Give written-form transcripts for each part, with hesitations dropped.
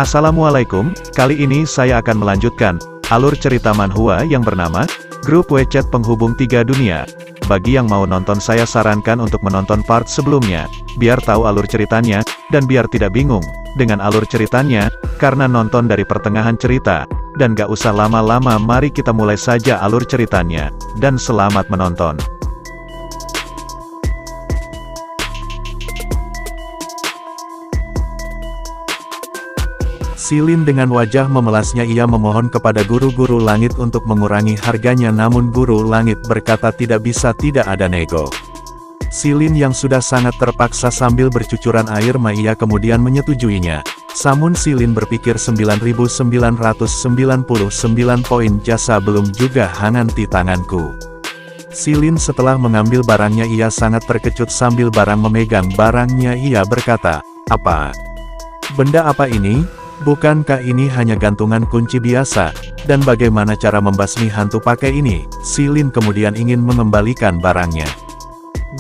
Assalamualaikum, kali ini saya akan melanjutkan alur cerita manhwa yang bernama Grup WeChat Penghubung Tiga Dunia. Bagi yang mau nonton, saya sarankan untuk menonton part sebelumnya, biar tahu alur ceritanya, dan biar tidak bingung dengan alur ceritanya, karena nonton dari pertengahan cerita. Dan gak usah lama-lama, mari kita mulai saja alur ceritanya, dan selamat menonton. Silin dengan wajah memelasnya ia memohon kepada guru-guru langit untuk mengurangi harganya, namun guru langit berkata tidak bisa, tidak ada nego. Silin yang sudah sangat terpaksa sambil bercucuran air mata kemudian menyetujuinya. Samun Silin berpikir 9.999 poin jasa belum juga hangan di tanganku. Silin setelah mengambil barangnya ia sangat terkejut sambil memegang barangnya ia berkata, "Apa? Benda apa ini? Bukankah ini hanya gantungan kunci biasa, dan bagaimana cara membasmi hantu pakai ini?" Silin kemudian ingin mengembalikan barangnya.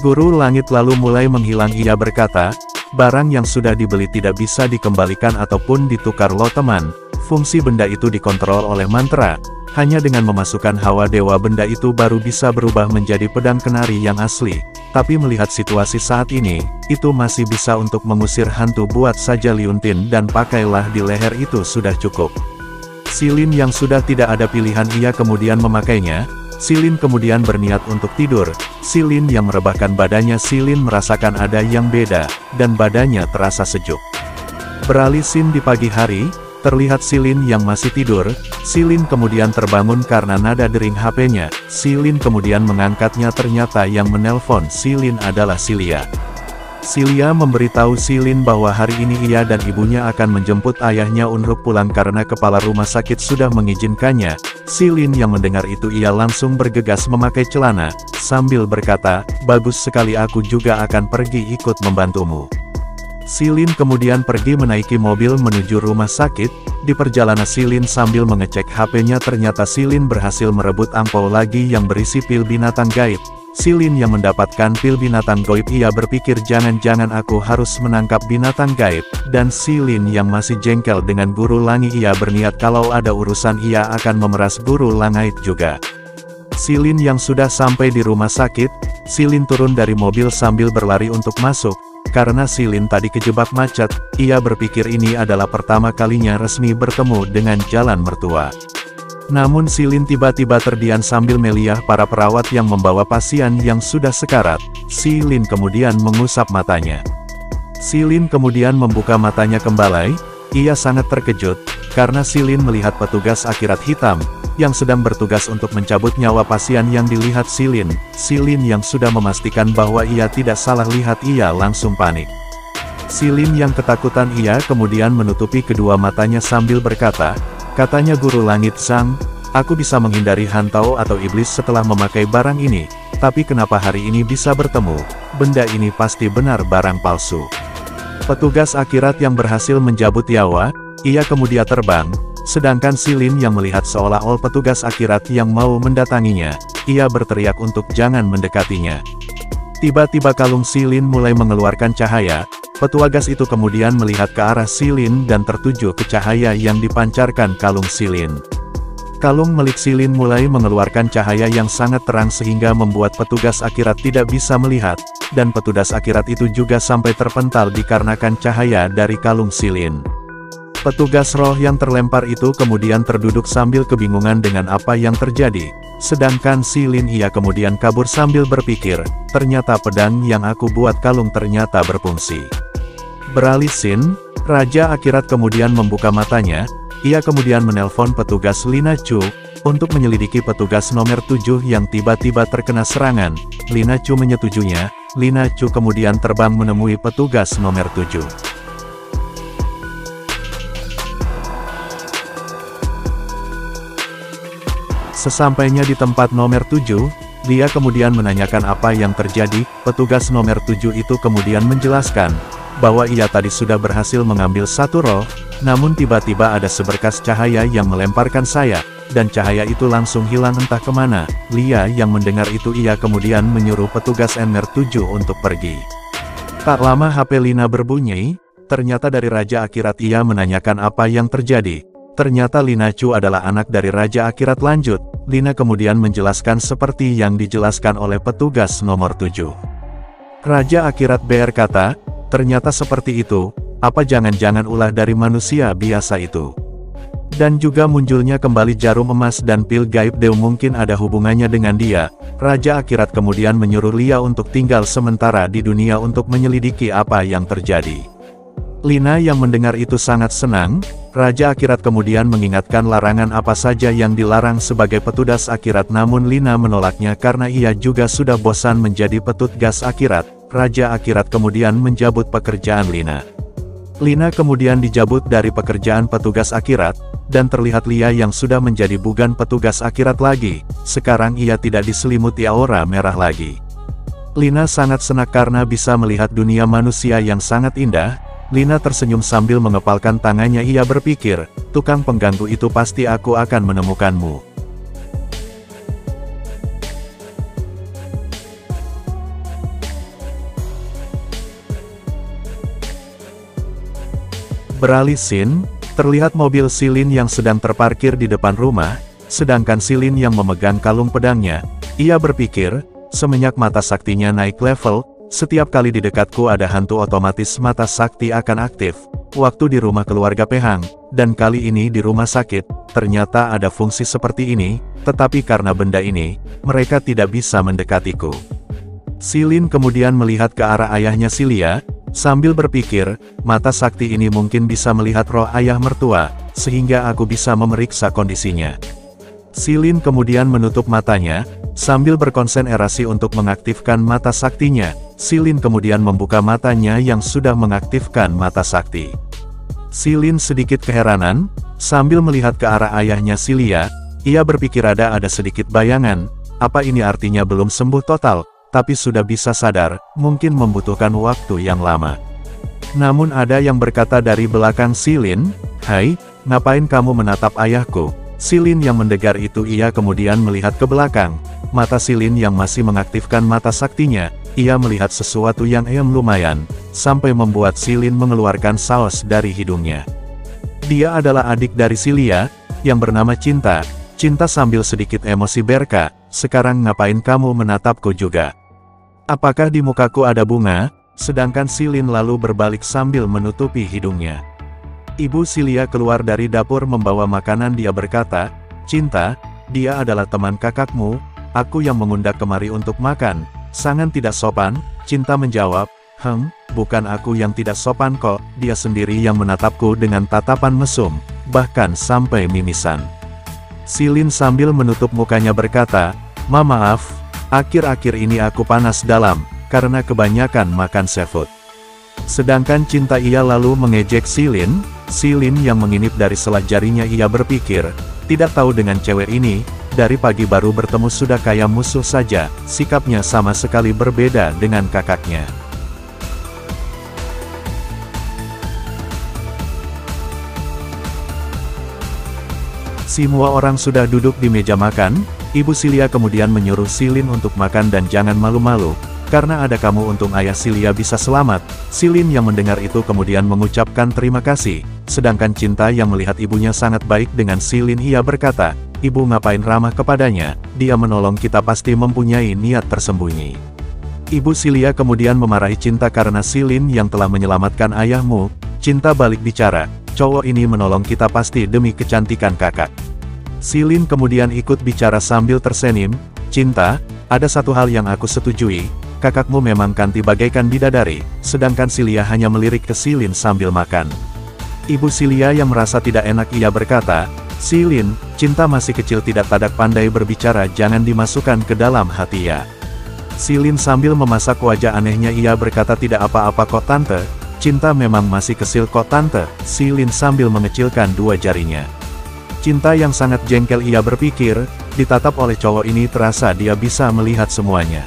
Guru langit lalu mulai menghilang ia berkata, "Barang yang sudah dibeli tidak bisa dikembalikan ataupun ditukar loh teman, fungsi benda itu dikontrol oleh mantra, hanya dengan memasukkan hawa dewa benda itu baru bisa berubah menjadi pedang kenari yang asli. Tapi melihat situasi saat ini, itu masih bisa untuk mengusir hantu, buat saja liuntin dan pakailah di leher itu sudah cukup." Silin yang sudah tidak ada pilihan ia kemudian memakainya. Silin kemudian berniat untuk tidur. Silin yang merebahkan badannya, Silin merasakan ada yang beda, dan badannya terasa sejuk. Beralih scene di pagi hari, terlihat Silin yang masih tidur. Silin kemudian terbangun karena nada dering HP-nya. Silin kemudian mengangkatnya, ternyata yang menelpon Silin adalah Silia. Silia memberitahu Silin bahwa hari ini ia dan ibunya akan menjemput ayahnya untuk pulang karena kepala rumah sakit sudah mengizinkannya. Silin yang mendengar itu ia langsung bergegas memakai celana, sambil berkata, "Bagus sekali, aku juga akan pergi ikut membantumu." Silin kemudian pergi menaiki mobil menuju rumah sakit. Di perjalanan Silin sambil mengecek HP-nya, ternyata Silin berhasil merebut ampau lagi yang berisi pil binatang gaib. Silin yang mendapatkan pil binatang gaib ia berpikir jangan-jangan aku harus menangkap binatang gaib. Dan Silin yang masih jengkel dengan guru langit ia berniat kalau ada urusan ia akan memeras guru langit juga. Silin yang sudah sampai di rumah sakit, Silin turun dari mobil sambil berlari untuk masuk. Karena Silin tadi kejebak macet, ia berpikir ini adalah pertama kalinya resmi bertemu dengan jalan mertua. Namun Silin tiba-tiba terdiam sambil melihat para perawat yang membawa pasien yang sudah sekarat. Silin kemudian mengusap matanya. Silin kemudian membuka matanya kembali. Ia sangat terkejut, karena Silin melihat petugas akhirat hitam, yang sedang bertugas untuk mencabut nyawa pasien yang dilihat Silin. Silin yang sudah memastikan bahwa ia tidak salah lihat ia langsung panik. Silin yang ketakutan ia kemudian menutupi kedua matanya sambil berkata, "Katanya guru langit Sang, aku bisa menghindari hantu atau iblis setelah memakai barang ini, tapi kenapa hari ini bisa bertemu? Benda ini pasti benar barang palsu." Petugas akhirat yang berhasil menjabut nyawa, ia kemudian terbang. Sedangkan Silin yang melihat seolah-olah petugas akhirat yang mau mendatanginya, ia berteriak untuk jangan mendekatinya. Tiba-tiba kalung Silin mulai mengeluarkan cahaya. Petugas itu kemudian melihat ke arah Silin dan tertuju ke cahaya yang dipancarkan kalung Silin. Kalung milik Silin mulai mengeluarkan cahaya yang sangat terang sehingga membuat petugas akhirat tidak bisa melihat, dan petugas akhirat itu juga sampai terpental dikarenakan cahaya dari kalung Silin. Petugas roh yang terlempar itu kemudian terduduk sambil kebingungan dengan apa yang terjadi. Sedangkan Silin ia kemudian kabur sambil berpikir, ternyata pedang yang aku buat kalung ternyata berfungsi. Beralih scene, Raja Akhirat kemudian membuka matanya. Ia kemudian menelpon petugas Lina Chu untuk menyelidiki petugas nomor 7 yang tiba-tiba terkena serangan. Lina Chu menyetujuinya. Lina Chu kemudian terbang menemui petugas nomor 7. Sesampainya di tempat nomor 7, dia kemudian menanyakan apa yang terjadi. Petugas nomor 7 itu kemudian menjelaskan bahwa ia tadi sudah berhasil mengambil satu roh, namun tiba-tiba ada seberkas cahaya yang melemparkan saya, dan cahaya itu langsung hilang entah kemana. Lia yang mendengar itu ia kemudian menyuruh petugas nomor 7 untuk pergi. Tak lama HP Lina berbunyi. Ternyata dari Raja Akhirat. Ia menanyakan apa yang terjadi. Ternyata Lina Chu adalah anak dari Raja Akhirat. Lanjut, Lina kemudian menjelaskan seperti yang dijelaskan oleh petugas nomor 7. Raja Akhirat berkata, ternyata seperti itu, apa jangan-jangan ulah dari manusia biasa itu? Dan juga munculnya kembali jarum emas dan pil gaib Dew, mungkin ada hubungannya dengan dia. Raja Akhirat kemudian menyuruh Lia untuk tinggal sementara di dunia untuk menyelidiki apa yang terjadi. Lina yang mendengar itu sangat senang. Raja Akhirat kemudian mengingatkan larangan apa saja yang dilarang sebagai petugas akhirat, namun Lina menolaknya karena ia juga sudah bosan menjadi petugas akhirat. Raja Akhirat kemudian mencabut pekerjaan Lina. Lina kemudian dicabut dari pekerjaan petugas akhirat, dan terlihat Lia yang sudah menjadi bukan petugas akhirat lagi. Sekarang ia tidak diselimuti aura merah lagi. Lina sangat senang karena bisa melihat dunia manusia yang sangat indah. Lina tersenyum sambil mengepalkan tangannya. Ia berpikir, tukang pengganggu itu pasti aku akan menemukanmu. Beralih scene, terlihat mobil Silin yang sedang terparkir di depan rumah, sedangkan Silin yang memegang kalung pedangnya. Ia berpikir, semenjak mata saktinya naik level, setiap kali di dekatku ada hantu otomatis mata sakti akan aktif. Waktu di rumah keluarga Pehang, dan kali ini di rumah sakit, ternyata ada fungsi seperti ini, tetapi karena benda ini, mereka tidak bisa mendekatiku. Silin kemudian melihat ke arah ayahnya Silia, sambil berpikir, mata sakti ini mungkin bisa melihat roh ayah mertua, sehingga aku bisa memeriksa kondisinya. Silin kemudian menutup matanya, sambil berkonsentrasi untuk mengaktifkan mata saktinya. Silin kemudian membuka matanya yang sudah mengaktifkan mata sakti. Silin sedikit keheranan, sambil melihat ke arah ayahnya Silia, ia berpikir ada sedikit bayangan, apa ini artinya belum sembuh total? Tapi sudah bisa sadar, mungkin membutuhkan waktu yang lama. Namun ada yang berkata dari belakang Silin, "Hai, ngapain kamu menatap ayahku?" Silin yang mendengar itu ia kemudian melihat ke belakang. Mata Silin yang masih mengaktifkan mata saktinya, ia melihat sesuatu yang lumayan, sampai membuat Silin mengeluarkan saus dari hidungnya. Dia adalah adik dari Silia, yang bernama Cinta. Cinta sambil sedikit emosi berkata, "Sekarang ngapain kamu menatapku juga? Apakah di mukaku ada bunga?" Sedangkan Silin lalu berbalik sambil menutupi hidungnya. Ibu Silia keluar dari dapur membawa makanan. Dia berkata, "Cinta, dia adalah teman kakakmu, aku yang mengundang kemari untuk makan." Sangat tidak sopan, Cinta menjawab, "Bukan aku yang tidak sopan kok, dia sendiri yang menatapku dengan tatapan mesum, bahkan sampai mimisan." Silin sambil menutup mukanya berkata, Maaf, akhir-akhir ini aku panas dalam, karena kebanyakan makan seafood." Sedangkan Cinta ia lalu mengejek Silin. Silin yang menginip dari sela jarinya ia berpikir, tidak tahu dengan cewek ini, dari pagi baru bertemu sudah kayak musuh saja, sikapnya sama sekali berbeda dengan kakaknya. Semua orang sudah duduk di meja makan. Ibu Silia kemudian menyuruh Silin untuk makan dan jangan malu-malu, karena ada kamu untung ayah Silia bisa selamat. Silin yang mendengar itu kemudian mengucapkan terima kasih, sedangkan Cinta yang melihat ibunya sangat baik dengan Silin ia berkata, "Ibu ngapain ramah kepadanya, dia menolong kita pasti mempunyai niat tersembunyi." Ibu Silia kemudian memarahi Cinta karena Silin yang telah menyelamatkan ayahmu. Cinta balik bicara, "Cowok ini menolong kita pasti demi kecantikan kakak." Silin kemudian ikut bicara sambil tersenyum, "Cinta, ada satu hal yang aku setujui, kakakmu memang kanti bagaikan bidadari." Sedangkan Silia hanya melirik ke Silin sambil makan. Ibu Silia yang merasa tidak enak ia berkata, "Silin, Cinta masih kecil tidak tadak pandai berbicara, jangan dimasukkan ke dalam hati ya." Silin sambil memasak wajah anehnya ia berkata, "Tidak apa-apa kok tante, Cinta memang masih kecil kok tante." Silin sambil mengecilkan dua jarinya. Cinta yang sangat jengkel ia berpikir, ditatap oleh cowok ini terasa dia bisa melihat semuanya.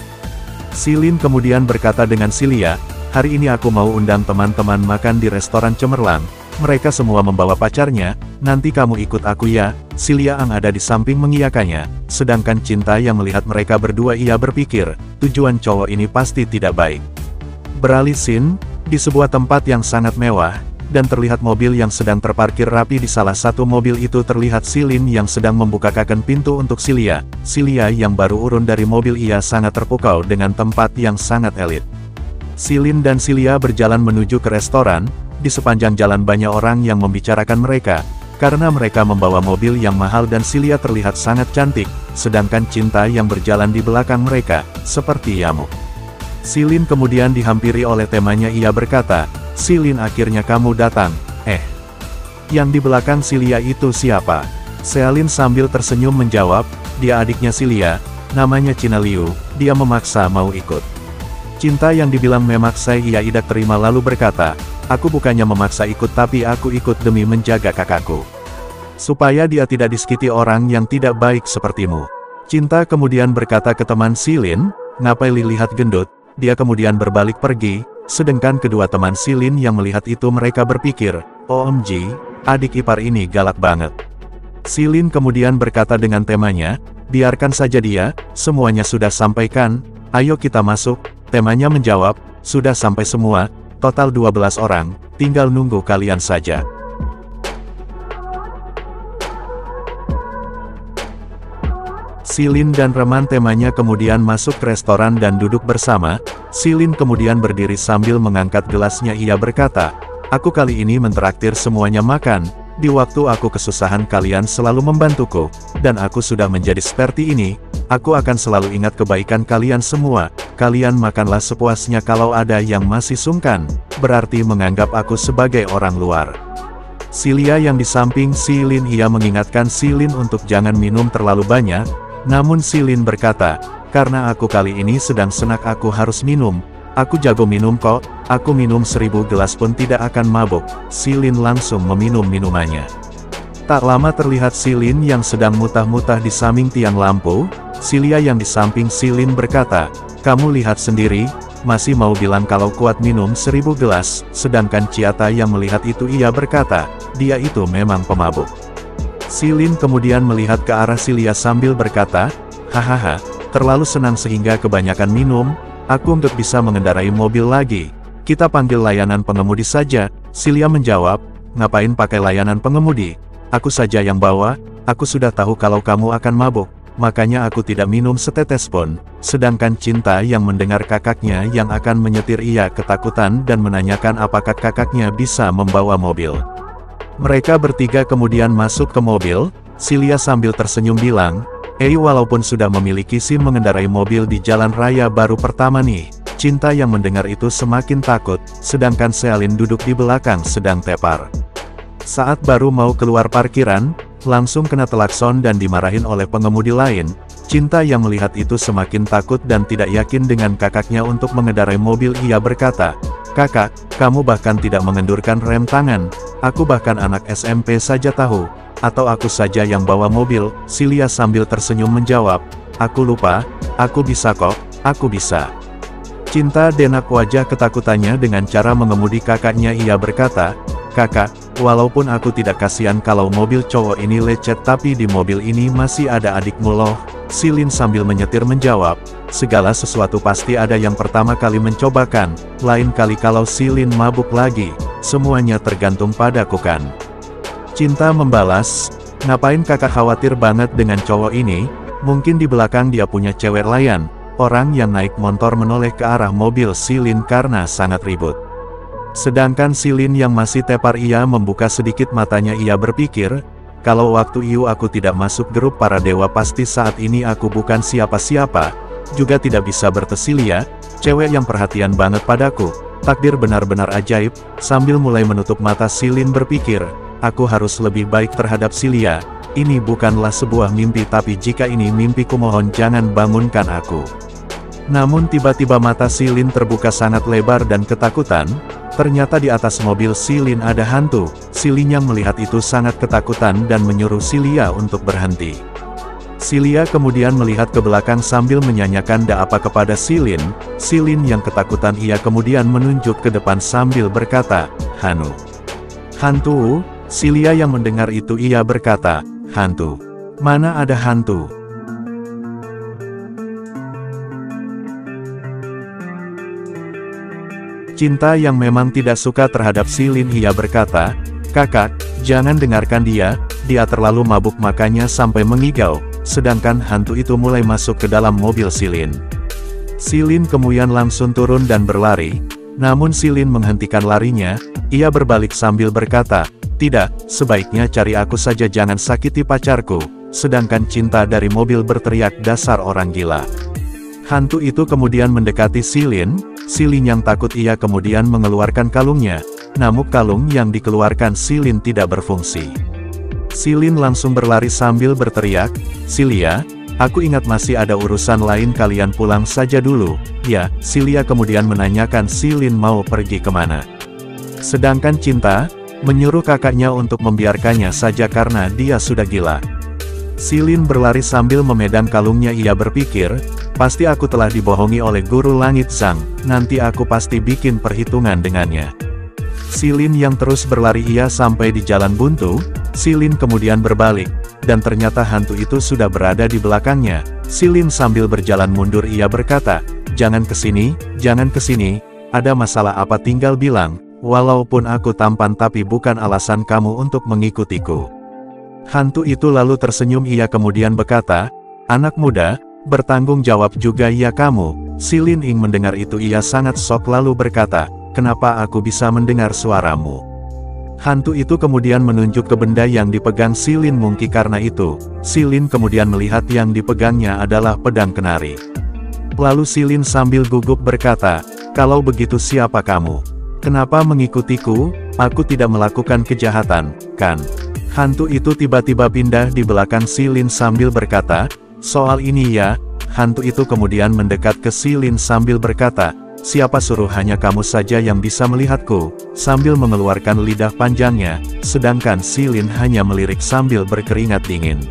Silin kemudian berkata dengan Silia, "Hari ini aku mau undang teman-teman makan di restoran cemerlang. Mereka semua membawa pacarnya, nanti kamu ikut aku ya." Silia yang ada di samping mengiyakannya, sedangkan Cinta yang melihat mereka berdua ia berpikir, tujuan cowok ini pasti tidak baik. Beralih scene, Di sebuah tempat yang sangat mewah, dan terlihat mobil yang sedang terparkir rapi. Di salah satu mobil itu terlihat Silin yang sedang membukakan pintu untuk Silia. Silia yang baru urun dari mobil, ia sangat terpukau dengan tempat yang sangat elit. Silin dan Silia berjalan menuju ke restoran. Di sepanjang jalan banyak orang yang membicarakan mereka, karena mereka membawa mobil yang mahal dan Silia terlihat sangat cantik, sedangkan Cinta yang berjalan di belakang mereka, seperti nyamuk. Silin kemudian dihampiri oleh temannya, ia berkata, "Silin, akhirnya kamu datang. Yang di belakang Silia itu siapa?" Silin sambil tersenyum menjawab, "Dia adiknya Silia, namanya Cina Liu, dia memaksa mau ikut." Cinta yang dibilang memaksa ia tidak terima lalu berkata, "Aku bukannya memaksa ikut, tapi aku ikut demi menjaga kakakku. Supaya dia tidak disakiti orang yang tidak baik sepertimu." Cinta kemudian berkata ke teman Silin, "Ngapain lihat gendut?" Dia kemudian berbalik pergi, sedangkan kedua teman Silin yang melihat itu mereka berpikir, "OMG, adik ipar ini galak banget." Silin kemudian berkata dengan temannya, "Biarkan saja dia, semuanya sudah sampaikan, ayo kita masuk." Temannya menjawab, "Sudah sampai semua, total 12 orang, tinggal nunggu kalian saja." Silin dan reman temannya kemudian masuk ke restoran dan duduk bersama. Silin kemudian berdiri sambil mengangkat gelasnya, ia berkata, "Aku kali ini mentraktir semuanya makan. Di waktu aku kesusahan kalian selalu membantuku, dan aku sudah menjadi seperti ini. Aku akan selalu ingat kebaikan kalian semua. Kalian makanlah sepuasnya, kalau ada yang masih sungkan, berarti menganggap aku sebagai orang luar." Silia yang di samping Silin ia mengingatkan Silin untuk jangan minum terlalu banyak, namun Silin berkata, "Karena aku kali ini sedang senak aku harus minum. Aku jago minum kok, aku minum 1000 gelas pun tidak akan mabuk." Silin langsung meminum minumannya. Tak lama terlihat Silin yang sedang mutah-mutah di samping tiang lampu. Silia yang di samping Silin berkata, "Kamu lihat sendiri, masih mau bilang kalau kuat minum 1000 gelas, sedangkan Ciata yang melihat itu ia berkata, dia itu memang pemabuk." Silin kemudian melihat ke arah Silia sambil berkata, "Hahaha, terlalu senang sehingga kebanyakan minum, aku nggak bisa mengendarai mobil lagi. Kita panggil layanan pengemudi saja." Silia menjawab, "Ngapain pakai layanan pengemudi? Aku saja yang bawa, aku sudah tahu kalau kamu akan mabuk, makanya aku tidak minum setetes pun." Sedangkan Cinta yang mendengar kakaknya yang akan menyetir ia ketakutan dan menanyakan apakah kakaknya bisa membawa mobil. Mereka bertiga kemudian masuk ke mobil. Silia sambil tersenyum bilang, walaupun sudah memiliki SIM mengendarai mobil di jalan raya baru pertama nih." Cinta yang mendengar itu semakin takut, sedangkan Silin duduk di belakang sedang tepar. Saat baru mau keluar parkiran, langsung kena klakson dan dimarahin oleh pengemudi lain. Cinta yang melihat itu semakin takut dan tidak yakin dengan kakaknya untuk mengendarai mobil, ia berkata, "Kakak, kamu bahkan tidak mengendurkan rem tangan. Aku bahkan anak SMP saja tahu. Atau aku saja yang bawa mobil?" Silia sambil tersenyum menjawab, "Aku lupa, aku bisa kok, aku bisa." Cinta denak wajah ketakutannya dengan cara mengemudi kakaknya, ia berkata, "Kakak, walaupun aku tidak kasihan kalau mobil cowok ini lecet, tapi di mobil ini masih ada adikmu loh." Silin sambil menyetir menjawab, "Segala sesuatu pasti ada yang pertama kali mencobakan, lain kali kalau Silin mabuk lagi, semuanya tergantung padaku kan." Cinta membalas, "Ngapain kakak khawatir banget dengan cowok ini, mungkin di belakang dia punya cewek lain." Orang yang naik motor menoleh ke arah mobil Silin karena sangat ribut. Sedangkan Silin yang masih tepar ia membuka sedikit matanya, ia berpikir, "Kalau waktu aku tidak masuk grup para dewa pasti saat ini aku bukan siapa-siapa, juga tidak bisa bertesilia, cewek yang perhatian banget padaku, takdir benar-benar ajaib." Sambil mulai menutup mata Silin berpikir, "Aku harus lebih baik terhadap Silia, ini bukanlah sebuah mimpi, tapi jika ini mimpi kumohon jangan bangunkan aku." Namun tiba-tiba mata Silin terbuka sangat lebar dan ketakutan. Ternyata di atas mobil Silin ada hantu. Silin yang melihat itu sangat ketakutan dan menyuruh Silia untuk berhenti. Silia kemudian melihat ke belakang sambil menyanyikan apa kepada Silin. Silin yang ketakutan ia kemudian menunjuk ke depan sambil berkata, "Hanu." "Hantu?" Silia yang mendengar itu ia berkata, "Hantu? Mana ada hantu?" Cinta yang memang tidak suka terhadap Silin ia berkata, "Kakak, jangan dengarkan dia terlalu mabuk makanya sampai mengigau." Sedangkan hantu itu mulai masuk ke dalam mobil Silin. Silin kemudian langsung turun dan berlari, namun Silin menghentikan larinya, ia berbalik sambil berkata, "Tidak, sebaiknya cari aku saja jangan sakiti pacarku." Sedangkan cinta dari mobil berteriak, "Dasar orang gila." Hantu itu kemudian mendekati Silin yang takut ia kemudian mengeluarkan kalungnya, namun kalung yang dikeluarkan Silin tidak berfungsi. Silin langsung berlari sambil berteriak, "Silia, aku ingat masih ada urusan lain kalian pulang saja dulu." Ya, Silia kemudian menanyakan Silin mau pergi kemana. Sedangkan cinta menyuruh kakaknya untuk membiarkannya saja karena dia sudah gila. Silin berlari sambil memegang kalungnya ia berpikir, pasti aku telah dibohongi oleh guru langit Zhang, nanti aku pasti bikin perhitungan dengannya. Silin yang terus berlari ia sampai di jalan buntu, Silin kemudian berbalik, dan ternyata hantu itu sudah berada di belakangnya. Silin sambil berjalan mundur ia berkata, jangan kesini, ada masalah apa tinggal bilang, walaupun aku tampan tapi bukan alasan kamu untuk mengikutiku. Hantu itu lalu tersenyum ia kemudian berkata, anak muda, bertanggung jawab juga ya kamu. Silin Ing mendengar itu ia sangat shock lalu berkata, kenapa aku bisa mendengar suaramu? Hantu itu kemudian menunjuk ke benda yang dipegang Silin Mungki karena itu, Silin kemudian melihat yang dipegangnya adalah pedang kenari. Lalu Silin sambil gugup berkata, kalau begitu siapa kamu? Kenapa mengikutiku? Aku tidak melakukan kejahatan, kan? Hantu itu tiba-tiba pindah di belakang Silin sambil berkata, soal ini ya. Hantu itu kemudian mendekat ke Silin sambil berkata, siapa suruh hanya kamu saja yang bisa melihatku, sambil mengeluarkan lidah panjangnya, sedangkan Silin hanya melirik sambil berkeringat dingin.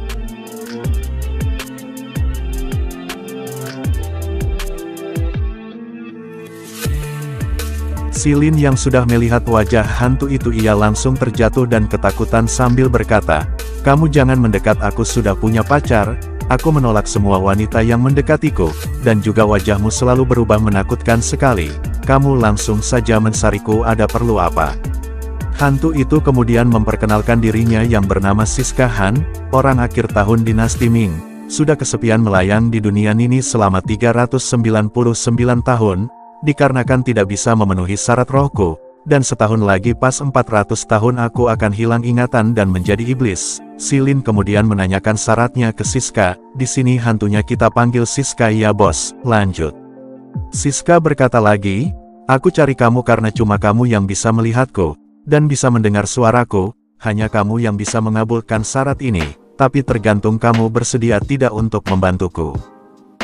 Silin yang sudah melihat wajah hantu itu ia langsung terjatuh dan ketakutan sambil berkata, kamu jangan mendekat, aku sudah punya pacar, aku menolak semua wanita yang mendekatiku, dan juga wajahmu selalu berubah menakutkan sekali, kamu langsung saja mensariku, ada perlu apa? Hantu itu kemudian memperkenalkan dirinya yang bernama Siska Han, orang akhir tahun dinasti Ming, sudah kesepian melayang di dunia ini selama 399 tahun, dikarenakan tidak bisa memenuhi syarat rohku, dan setahun lagi pas 400 tahun aku akan hilang ingatan dan menjadi iblis. Silin kemudian menanyakan syaratnya ke Siska, di sini hantunya kita panggil Siska ya bos, lanjut. Siska berkata lagi, aku cari kamu karena cuma kamu yang bisa melihatku, dan bisa mendengar suaraku, hanya kamu yang bisa mengabulkan syarat ini, tapi tergantung kamu bersedia tidak untuk membantuku.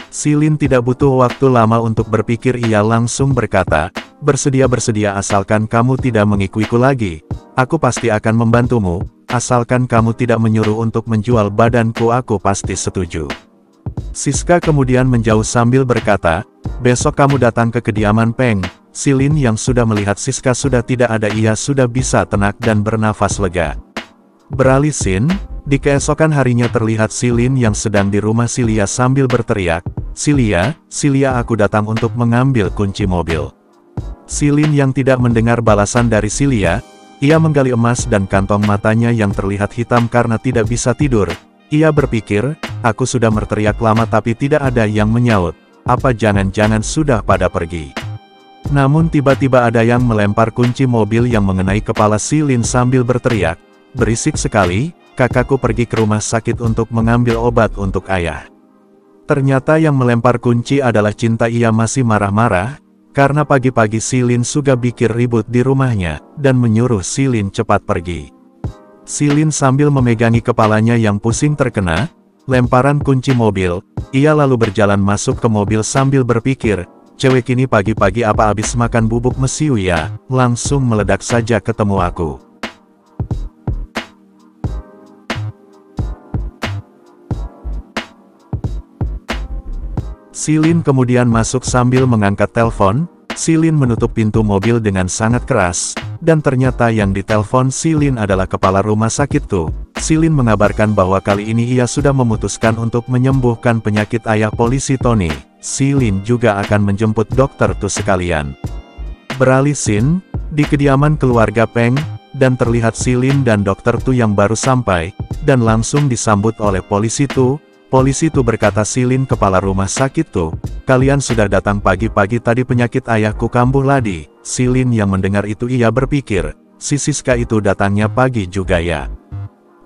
Silin tidak butuh waktu lama untuk berpikir ia langsung berkata, bersedia asalkan kamu tidak mengikutiku lagi, aku pasti akan membantumu, asalkan kamu tidak menyuruh untuk menjual badanku aku pasti setuju. Siska kemudian menjauh sambil berkata, besok kamu datang ke kediaman Peng. Silin yang sudah melihat Siska sudah tidak ada ia sudah bisa tenang dan bernafas lega. Beralih scene, di keesokan harinya terlihat Silin yang sedang di rumah Silia sambil berteriak, Silia, aku datang untuk mengambil kunci mobil. Silin yang tidak mendengar balasan dari Silia, ia menggali emas dan kantong matanya yang terlihat hitam karena tidak bisa tidur. Ia berpikir, aku sudah berteriak lama tapi tidak ada yang menyaut, apa jangan-jangan sudah pada pergi. Namun tiba-tiba ada yang melempar kunci mobil yang mengenai kepala Silin sambil berteriak, berisik sekali, kakakku pergi ke rumah sakit untuk mengambil obat untuk ayah. Ternyata yang melempar kunci adalah cinta ia masih marah-marah, karena pagi-pagi Silin sudah bikin ribut di rumahnya, dan menyuruh Silin cepat pergi. Silin sambil memegangi kepalanya yang pusing terkena lemparan kunci mobil, ia lalu berjalan masuk ke mobil sambil berpikir, cewek ini pagi-pagi apa habis makan bubuk mesiu ya, langsung meledak saja ketemu aku. Silin kemudian masuk sambil mengangkat telepon, Silin menutup pintu mobil dengan sangat keras, dan ternyata yang ditelepon Silin adalah kepala rumah sakit tuh. Silin mengabarkan bahwa kali ini ia sudah memutuskan untuk menyembuhkan penyakit ayah polisi Tony. Silin juga akan menjemput dokter tuh sekalian. Beralih scene, di kediaman keluarga Peng, dan terlihat Silin dan Dokter Tu yang baru sampai, dan langsung disambut oleh polisi Tu. Polisi Tu berkata, Silin kepala rumah sakit Tu, kalian sudah datang pagi-pagi tadi, penyakit ayahku kambuh lagi. Silin yang mendengar itu ia berpikir, si Siska itu datangnya pagi juga ya.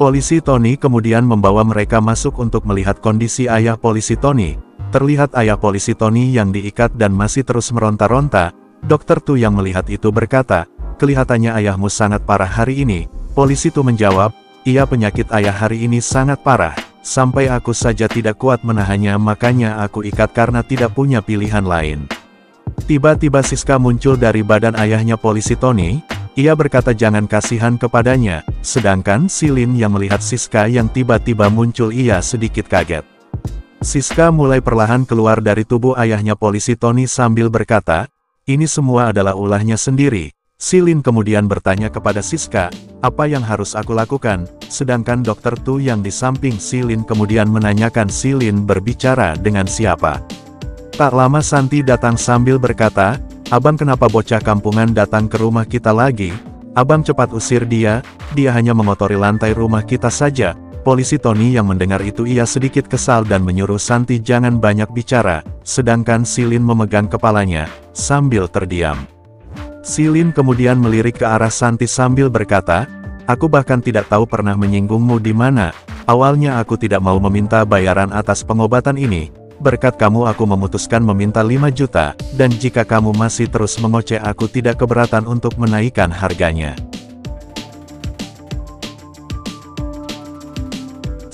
Polisi Tony kemudian membawa mereka masuk untuk melihat kondisi ayah polisi Tony. Terlihat ayah polisi Tony yang diikat dan masih terus meronta-ronta. Dokter Tu yang melihat itu berkata, kelihatannya ayahmu sangat parah hari ini. Polisi Tu menjawab, iya, penyakit ayah hari ini sangat parah. Sampai aku saja tidak kuat menahannya, makanya aku ikat karena tidak punya pilihan lain. Tiba-tiba Siska muncul dari badan ayahnya polisi Tony. Ia berkata jangan kasihan kepadanya. Sedangkan Silin yang melihat Siska yang tiba-tiba muncul, ia sedikit kaget. Siska mulai perlahan keluar dari tubuh ayahnya polisi Tony sambil berkata, ini semua adalah ulahnya sendiri. Silin kemudian bertanya kepada Siska, apa yang harus aku lakukan? Sedangkan Dokter Tu yang di samping Silin kemudian menanyakan Silin berbicara dengan siapa. Tak lama Santi datang sambil berkata, abang kenapa bocah kampungan datang ke rumah kita lagi? Abang cepat usir dia hanya mengotori lantai rumah kita saja. Polisi Tony yang mendengar itu ia sedikit kesal dan menyuruh Santi jangan banyak bicara, sedangkan Silin memegang kepalanya, sambil terdiam. Silin kemudian melirik ke arah Santi sambil berkata, aku bahkan tidak tahu pernah menyinggungmu di mana. Awalnya aku tidak mau meminta bayaran atas pengobatan ini. Berkat kamu aku memutuskan meminta 5 juta, dan jika kamu masih terus mengoceh aku tidak keberatan untuk menaikkan harganya.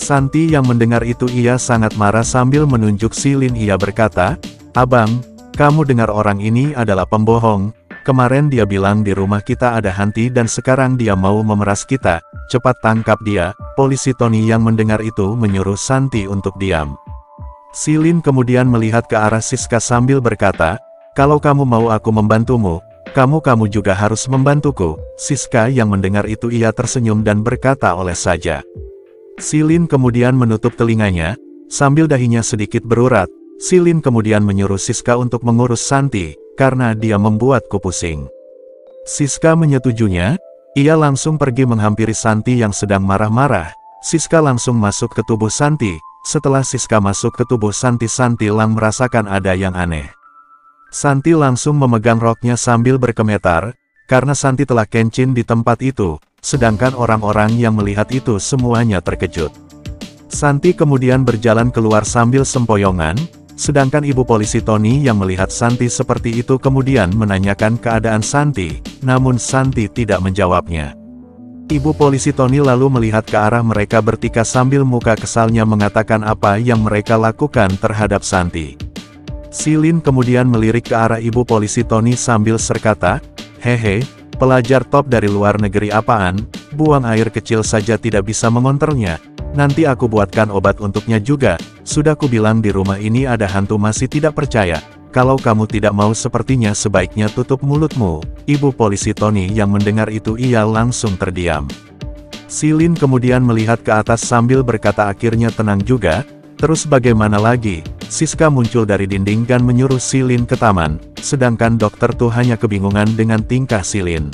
Santi yang mendengar itu ia sangat marah sambil menunjuk Silin, ia berkata, abang, kamu dengar orang ini adalah pembohong. Kemarin dia bilang di rumah kita ada hantu dan sekarang dia mau memeras kita. Cepat tangkap dia. Polisi Tony yang mendengar itu menyuruh Santi untuk diam. Silin kemudian melihat ke arah Siska sambil berkata, kalau kamu mau aku membantumu, kamu juga harus membantuku. Siska yang mendengar itu ia tersenyum dan berkata oleh saja. Silin kemudian menutup telinganya, sambil dahinya sedikit berurat. Silin kemudian menyuruh Siska untuk mengurus Santi, karena dia membuatku pusing. Siska menyetujunya, ia langsung pergi menghampiri Santi yang sedang marah-marah. Siska langsung masuk ke tubuh Santi. Setelah Siska masuk ke tubuh Santi, Santi lang merasakan ada yang aneh. Santi langsung memegang roknya sambil bergemetar, karena Santi telah kencing di tempat itu, sedangkan orang-orang yang melihat itu semuanya terkejut. Santi kemudian berjalan keluar sambil sempoyongan. Sedangkan ibu polisi Tony yang melihat Santi seperti itu kemudian menanyakan keadaan Santi, namun Santi tidak menjawabnya. Ibu polisi Tony lalu melihat ke arah mereka bertiga sambil muka kesalnya mengatakan apa yang mereka lakukan terhadap Santi. Silin kemudian melirik ke arah ibu polisi Tony sambil berkata, hehe, pelajar top dari luar negeri apaan, buang air kecil saja tidak bisa mengontrolnya. Nanti aku buatkan obat untuknya juga. Sudah ku bilang di rumah ini ada hantu, masih tidak percaya. Kalau kamu tidak mau sepertinya sebaiknya tutup mulutmu. Ibu polisi Tony yang mendengar itu ia langsung terdiam. Silin kemudian melihat ke atas sambil berkata akhirnya tenang juga. Terus bagaimana lagi? Siska muncul dari dinding dan menyuruh Silin ke taman. Sedangkan Dokter Tu hanya kebingungan dengan tingkah Silin.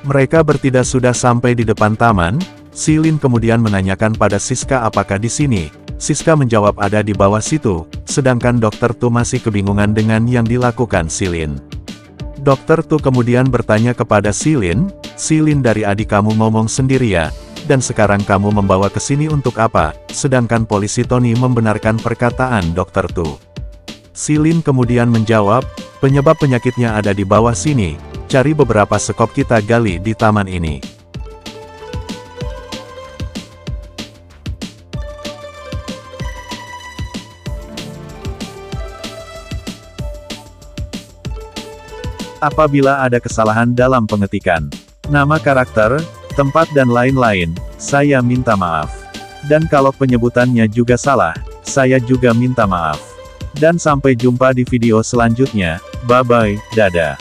Mereka bertiga sudah sampai di depan taman. Silin kemudian menanyakan pada Siska apakah di sini. Siska menjawab ada di bawah situ, sedangkan Dokter Tu masih kebingungan dengan yang dilakukan Silin. Dokter Tu kemudian bertanya kepada Silin, Silin dari adik kamu ngomong sendiri ya, dan sekarang kamu membawa ke sini untuk apa? Sedangkan polisi Tony membenarkan perkataan Dokter Tu. Silin kemudian menjawab, penyebab penyakitnya ada di bawah sini, cari beberapa sekop kita gali di taman ini. Apabila ada kesalahan dalam pengetikan nama karakter, tempat dan lain-lain, saya minta maaf. Dan kalau penyebutannya juga salah, saya juga minta maaf. Dan sampai jumpa di video selanjutnya, bye-bye, dadah.